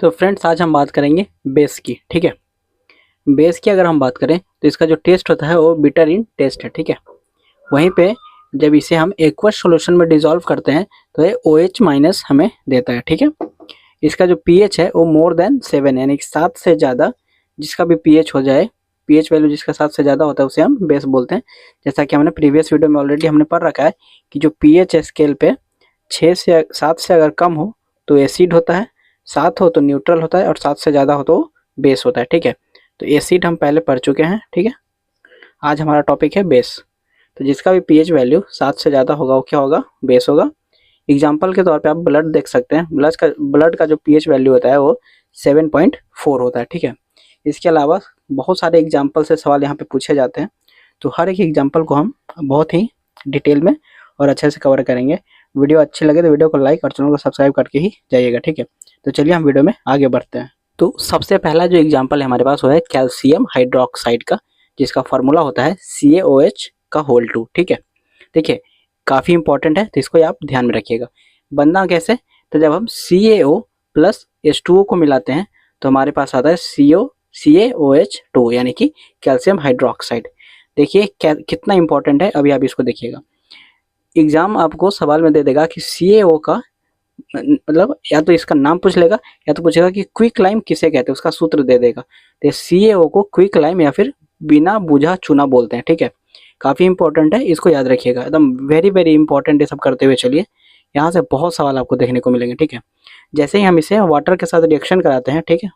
तो फ्रेंड्स आज हम बात करेंगे बेस की। ठीक है, बेस की अगर हम बात करें तो इसका जो टेस्ट होता है वो बिटर इन टेस्ट है। ठीक है, वहीं पे जब इसे हम एक्वस सॉल्यूशन में डिसॉल्व करते हैं तो ये OH माइनस हमें देता है। ठीक है, इसका जो pH है वो मोर देन 7 यानी कि 7 से ज़्यादा जिसका भी pH हो जाए, pH वैल्यू जिसका 7 से ज़्यादा होता है उसे हम बेस बोलते हैं। जैसा कि हमने प्रीवियस वीडियो में ऑलरेडी हमने पढ़ रखा है कि जो pH स्केल पे 6 से 7 से अगर कम हो तो एसिड होता है, 7 हो तो न्यूट्रल होता है और 7 से ज़्यादा हो तो बेस होता है। ठीक है, तो एसिड हम पहले पढ़ चुके हैं। ठीक है, आज हमारा टॉपिक है बेस। तो जिसका भी pH वैल्यू 7 से ज़्यादा होगा वो क्या होगा, बेस होगा। एग्जाम्पल के तौर पे आप ब्लड देख सकते हैं, ब्लड का जो pH वैल्यू होता है वो 7.4 होता है। ठीक है, इसके अलावा बहुत सारे एग्जाम्पल से सवाल यहाँ पे पूछे जाते हैं, तो हर एक एग्जाम्पल को हम बहुत ही डिटेल में और अच्छे से कवर करेंगे। वीडियो अच्छी लगे तो वीडियो को लाइक और चैनल को सब्सक्राइब करके ही जाइएगा। ठीक है, तो चलिए हम वीडियो में आगे बढ़ते हैं। तो सबसे पहला जो एग्जाम्पल है हमारे पास वो है कैल्शियम हाइड्रोक्साइड का, जिसका फॉर्मूला होता है CaOH का होल 2। ठीक है, देखिए काफ़ी इंपॉर्टेंट है तो इसको आप ध्यान में रखिएगा। बनना कैसे, तो जब हम CaO प्लस H2O को मिलाते हैं तो हमारे पास आता है CaOH2 यानी कि कैल्शियम हाइड्रोक्साइड। देखिए कितना इंपॉर्टेंट है, अभी आप इसको देखिएगा। एग्जाम आपको सवाल में दे देगा कि CaO का मतलब या तो इसका नाम पूछ लेगा या तो पूछेगा कि क्विक लाइम किसे कहते हैं, उसका सूत्र दे देगा। तो CaO को क्विक लाइम या फिर बिना बुझा चूना बोलते हैं। ठीक है, काफ़ी इंपॉर्टेंट है, इसको याद रखिएगा, एकदम वेरी वेरी इंपॉर्टेंट। ये सब करते हुए चलिए, यहाँ से बहुत सवाल आपको देखने को मिलेंगे। ठीक है, जैसे ही हम इसे वाटर के साथ रिएक्शन कराते हैं, ठीक है,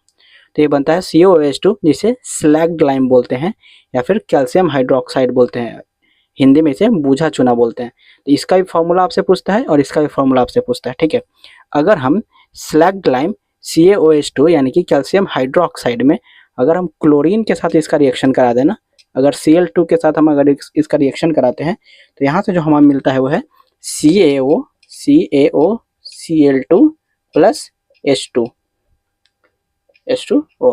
तो ये बनता है CaOH2 जिसे स्लैग्ड लाइम बोलते हैं या फिर कैल्शियम हाइड्रोक्साइड बोलते हैं, हिंदी में इसे बूझा चूना बोलते हैं। तो इसका भी फॉर्मूला आपसे पूछता है और इसका भी फॉर्मूला आपसे पूछता है। ठीक है, अगर हम स्लैग्ड लाइम CaOH2 यानी कि कैल्शियम हाइड्रोक्साइड में अगर हम क्लोरीन के साथ इसका रिएक्शन करा देना, अगर Cl2 के साथ हम अगर इसका रिएक्शन कराते हैं तो यहाँ से जो हमें मिलता है वो है CaOCl2 प्लस H2O।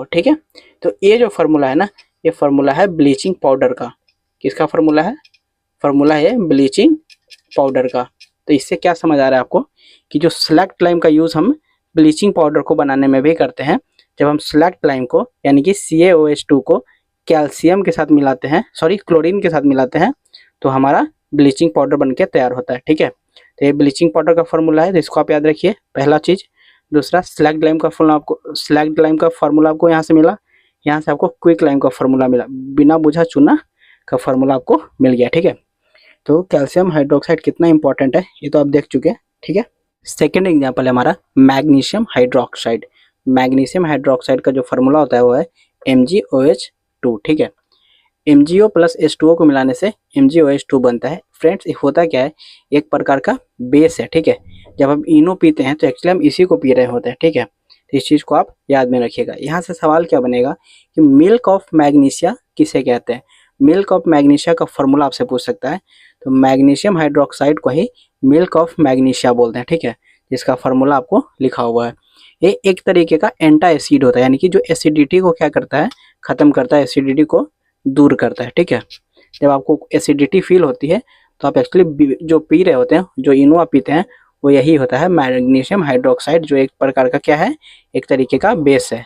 ठीक है, तो ये जो फार्मूला है ना, ये फार्मूला है ब्लीचिंग पाउडर का। किसका फार्मूला है, फार्मूला है ब्लीचिंग पाउडर का। तो इससे क्या समझ आ रहा है आपको कि जो स्लैग्ड लाइम का यूज़ हम ब्लीचिंग पाउडर को बनाने में भी करते हैं। जब हम स्लैग्ड लाइम को यानी कि CaOH2 को कैल्शियम के साथ मिलाते हैं, सॉरी क्लोरीन के साथ मिलाते हैं, तो हमारा ब्लीचिंग पाउडर बन के तैयार होता है। ठीक है, तो ये ब्लीचिंग पाउडर का फार्मूला है, तो इसको आप याद रखिए, पहला चीज़। दूसरा, स्लैग्ड लाइम का फार्मूला आपको यहाँ से मिला, यहाँ से आपको क्विक लाइम का फार्मूला मिला, बिना बुझा चूना का फार्मूला आपको मिल गया। ठीक है, तो कैल्शियम हाइड्रोक्साइड कितना इंपॉर्टेंट है ये तो आप देख चुके हैं। ठीक है, सेकेंड एग्जाम्पल है हमारा मैग्नीशियम हाइड्रोक्साइड। मैग्नीशियम हाइड्रोक्साइड का जो फार्मूला होता है वो है MgOH2। ठीक है, MgO प्लस H2O को मिलाने से MgOH2 बनता है। फ्रेंड्स, होता क्या है, एक प्रकार का बेस है। ठीक है, जब हम इनो पीते हैं तो एक्चुअली हम इसी को पी रहे होते हैं। ठीक है, तो इस चीज़ को आप याद में रखिएगा। यहाँ से सवाल क्या बनेगा कि मिल्क ऑफ मैग्नीशिया किसे कहते हैं। मिल्क ऑफ मैग्नीशिया का फार्मूला आपसे पूछ सकता है, तो मैग्नीशियम हाइड्रोक्साइड को ही मिल्क ऑफ मैग्नीशिया बोलते हैं। ठीक है, जिसका फार्मूला आपको लिखा हुआ है। ये एक तरीके का एंटा एसिड होता है, यानी कि जो एसिडिटी को क्या करता है, खत्म करता है, एसिडिटी को दूर करता है। ठीक है, जब आपको एसिडिटी फील होती है तो आप एक्चुअली जो पी रहे होते हैं, जो इनो आप पीते हैं, वो यही होता है मैग्नीशियम हाइड्रोक्साइड, जो एक प्रकार का क्या है, एक तरीके का बेस है।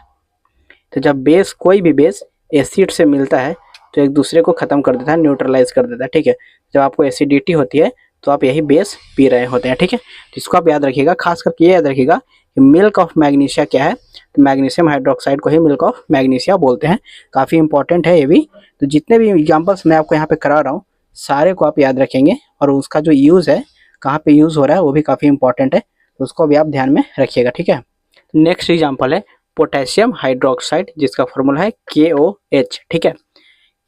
तो जब बेस, कोई भी बेस एसिड से मिलता है तो एक दूसरे को खत्म कर देता है, न्यूट्रलाइज कर देता है। ठीक है, जब आपको एसिडिटी होती है तो आप यही बेस पी रहे होते हैं। ठीक है, तो इसको आप याद रखिएगा, खास करके ये याद रखिएगा कि मिल्क ऑफ मैग्नीशिया क्या है, तो मैग्नीशियम हाइड्रोक्साइड को ही मिल्क ऑफ मैग्नीशिया बोलते हैं। काफ़ी इंपॉर्टेंट है ये भी। तो जितने भी एग्जाम्पल्स मैं आपको यहाँ पे करा रहा हूँ सारे को आप याद रखेंगे, और उसका जो यूज़ है, कहाँ पे यूज़ हो रहा है, वो भी काफ़ी इंपॉर्टेंट है, तो उसको भी आप ध्यान में रखिएगा। ठीक है, नेक्स्ट एग्जाम्पल है पोटेशियम हाइड्रोक्साइड, जिसका फॉर्मूला है KOH। ठीक है,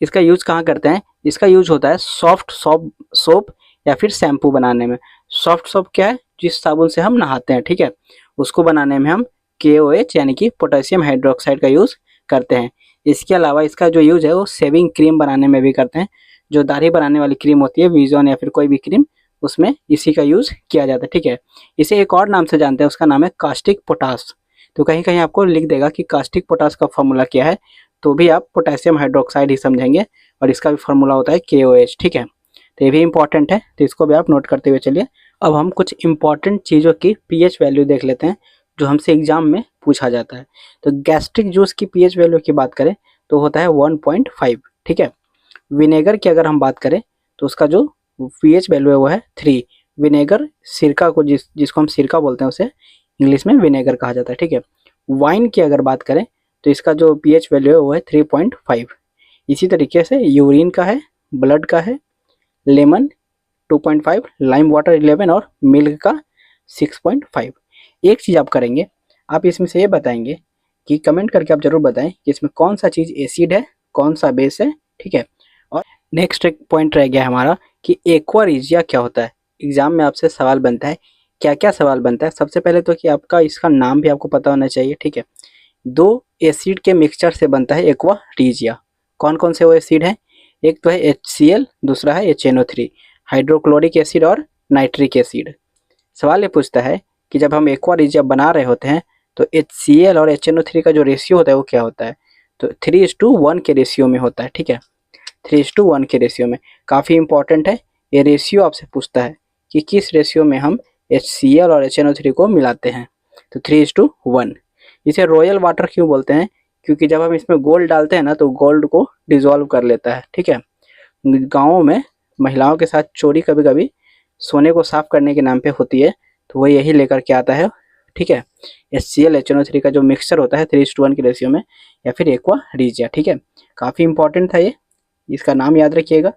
इसका यूज़ कहाँ करते हैं, इसका यूज होता है सॉफ्ट सोप या फिर शैम्पू बनाने में। सॉफ्ट सोप क्या है, जिस साबुन से हम नहाते हैं। ठीक है, उसको बनाने में हम KOH यानी कि पोटेशियम हाइड्रोक्साइड का यूज़ करते हैं। इसके अलावा इसका जो यूज़ है वो शेविंग क्रीम बनाने में भी करते हैं। जो दाढ़ी बनाने वाली क्रीम होती है, विजॉन या फिर कोई भी क्रीम, उसमें इसी का यूज़ किया जाता है। ठीक है, इसे एक और नाम से जानते हैं, उसका नाम है कास्टिक पोटास। तो कहीं कहीं आपको लिख देगा कि कास्टिक पोटास का फॉर्मूला क्या है, तो भी आप पोटेशियम हाइड्रोक्साइड ही समझेंगे, और इसका भी फॉर्मूला होता है KOH। ठीक है, तो ये भी इंपॉर्टेंट है, तो इसको भी आप नोट करते हुए चलिए। अब हम कुछ इंपॉर्टेंट चीज़ों की pH वैल्यू देख लेते हैं जो हमसे एग्जाम में पूछा जाता है। तो गैस्ट्रिक जूस की पीएच वैल्यू की बात करें तो होता है 1.5, ठीक है। विनेगर की अगर हम बात करें तो उसका जो पीएच वैल्यू है वो है 3। विनेगर सिरका को जिसको हम सिरका बोलते हैं उसे इंग्लिश में विनेगर कहा जाता है, ठीक है। वाइन की अगर बात करें तो इसका जो पीएच वैल्यू है वो है 3.5। इसी तरीके से यूरिन का है, ब्लड का है, लेमन 2.5, लाइम वाटर 11 और मिल्क का 6.5। एक चीज़ आप करेंगे, आप इसमें से ये बताएंगे कि कमेंट करके आप जरूर बताएं कि इसमें कौन सा चीज़ एसिड है, कौन सा बेस है, ठीक है। और नेक्स्ट एक पॉइंट रह गया हमारा कि एक्वा रिजिया क्या होता है। एग्जाम में आपसे सवाल बनता है, क्या क्या सवाल बनता है। सबसे पहले तो कि आपका इसका नाम भी आपको पता होना चाहिए, ठीक है। 2 एसिड के मिक्सचर से बनता है एक्वा रिजिया। कौन कौन से वो एसिड हैं? एक तो है HCl, दूसरा है HNO3, हाइड्रोक्लोरिक एसिड और नाइट्रिक एसिड। सवाल ये पूछता है कि जब हम एक्वा रिजिया बना रहे होते हैं तो HCl और HNO3 का जो रेशियो होता है वो क्या होता है? तो 3:1 के रेशियो में होता है, ठीक है। 3:1 के रेशियो में, काफ़ी इंपॉर्टेंट है ये रेशियो। आपसे पूछता है कि किस रेशियो में हम HCl और HNO3 को मिलाते हैं, तो 3:1। इसे रॉयल वाटर क्यों बोलते हैं? क्योंकि जब हम इसमें गोल्ड डालते हैं ना तो गोल्ड को डिजोल्व कर लेता है, ठीक है। गाँवों में महिलाओं के साथ चोरी कभी कभी सोने को साफ करने के नाम पे होती है, तो वो यही लेकर के आता है, ठीक है। HCl HNO3 का जो मिक्सचर होता है 3:1 के रेशियो में, या फिर एक्वा रिजिया, ठीक है। काफ़ी इंपॉर्टेंट था ये, इसका नाम याद रखिएगा,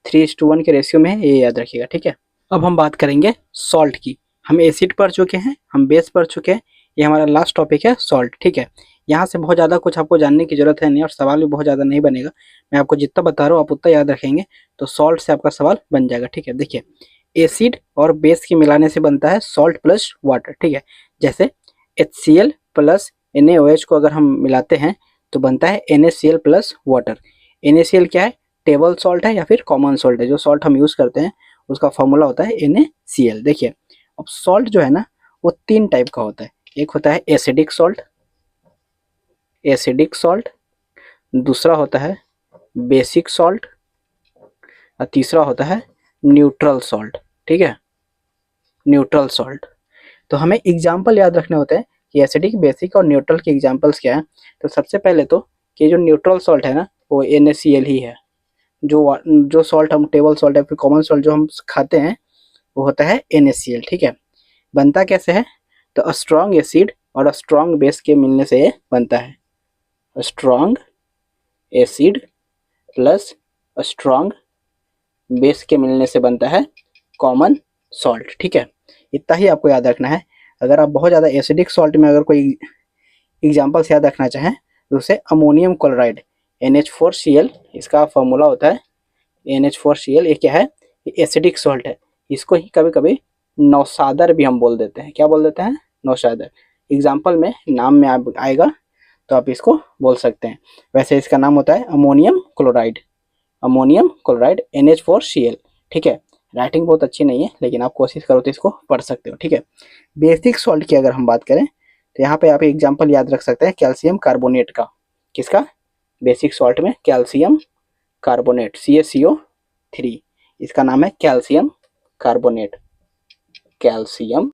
3:1 के रेशियो में है, ये याद रखिएगा, ठीक है। अब हम बात करेंगे सॉल्ट की। हम एसिड पढ़ चुके हैं, हम बेस पढ़ चुके हैं, ये हमारा लास्ट टॉपिक है सॉल्ट, ठीक है। यहाँ से बहुत ज़्यादा कुछ आपको जानने की जरूरत है नहीं, और सवाल भी बहुत ज़्यादा नहीं बनेगा। मैं आपको जितना बता रहा हूँ आप उतना याद रखेंगे तो सॉल्ट से आपका सवाल बन जाएगा, ठीक है। देखिए, एसिड और बेस के मिलाने से बनता है सॉल्ट प्लस वाटर, ठीक है। जैसे HCl प्लस NaOH को अगर हम मिलाते हैं तो बनता है NaCl प्लस वाटर। NaCl क्या है? टेबल सॉल्ट है या फिर कॉमन सॉल्ट है। जो सॉल्ट हम यूज़ करते हैं उसका फॉर्मूला होता है NaCl। देखिए, अब सॉल्ट जो है ना वो 3 टाइप का होता है। एक होता है एसिडिक सॉल्ट, दूसरा होता है बेसिक सॉल्ट, और तीसरा होता है न्यूट्रल सॉल्ट, ठीक है, न्यूट्रल सॉल्ट। तो हमें एग्जाम्पल याद रखने होते हैं कि एसिडिक, बेसिक और न्यूट्रल के एग्जाम्पल्स क्या हैं। तो सबसे पहले तो कि जो न्यूट्रल सॉल्ट है ना वो NaCl ही है। जो सॉल्ट हम टेबल सॉल्ट या फिर कॉमन सॉल्ट जो हम खाते हैं वो होता है NaCl, ठीक है। बनता कैसे है? तो स्ट्रॉन्ग एसिड और स्ट्रॉन्ग बेस के मिलने से ये बनता है। Strong acid plus strong base के मिलने से बनता है कॉमन सॉल्ट, ठीक है। इतना ही आपको याद रखना है। अगर आप बहुत ज़्यादा एसिडिक सॉल्ट में अगर कोई एग्जाम्पल्स याद रखना चाहें तो उसे अमोनियम क्लोराइड NH4Cl, इसका फॉर्मूला होता है NH4Cl। ये क्या है? ये एसिडिक सॉल्ट है। इसको ही कभी कभी नौशादर भी हम बोल देते हैं। क्या बोल देते हैं? नौशादर। एग्जाम्पल में नाम में आएगा तो आप इसको बोल सकते हैं। वैसे इसका नाम होता है अमोनियम क्लोराइड NH4Cl, ठीक है। राइटिंग बहुत अच्छी नहीं है लेकिन आप कोशिश करो तो इसको पढ़ सकते हो, ठीक है। बेसिक सॉल्ट की अगर हम बात करें तो यहाँ पे आप एग्जाम्पल याद रख सकते हैं कैल्शियम कार्बोनेट का। किसका? बेसिक सॉल्ट में कैल्शियम कार्बोनेट CaCO3, इसका नाम है कैल्शियम कार्बोनेट, कैल्शियम